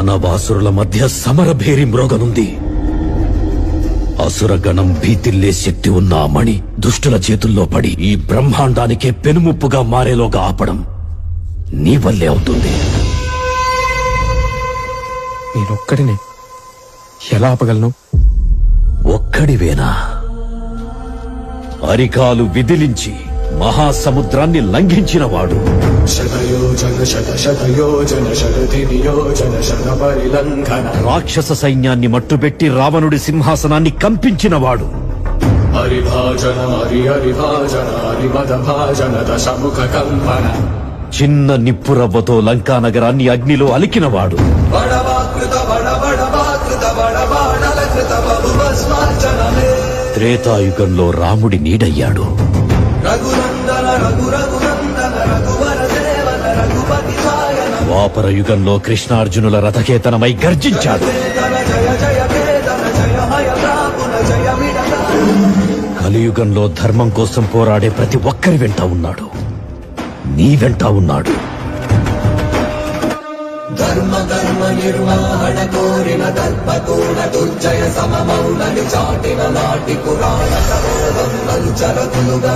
దానవాసురుల మధ్య సమరభేరి మ్రోగనుంది. అసురగణం భీతిల్లే శక్తి ఉన్న ఆ మణి దుష్టుల చేతుల్లో పడి ఈ బ్రహ్మాండానికే పెనుముప్పుగా మారేలోగా ఆపడం నీ వల్లే అవుతుంది. నేనొక్కడినే ఎలా ఆపగలను? ఒక్కడివేనా? అరికాలు విదిలించి మహాసముద్రాన్ని లంఘించినవాడు. రాక్షస సైన్యాన్ని మట్టుబెట్టి రావణుడి సింహాసనాన్ని కంపించినవాడు. చిన్న నిప్పురవ్వతో లంకా నగరాన్ని అగ్నిలో అలికినవాడు. త్రేతాయుగంలో రాముడి నీడయ్యాడు. ద్వాపర యుగంలో కృష్ణార్జునుల రథకేతనమై గర్జించాడు. కలియుగంలో ధర్మం కోసం పోరాడే ప్రతి ఒక్కరి వెంట ఉన్నాడు. నీ వెంట ఉన్నాడు. ధర్మ కర్మ నిర్వహణ కోరిన దర్పతోడ దుర్జయ సమమౌనని చాటిన నాటి పురాణ ప్రబోధం చరతులుగా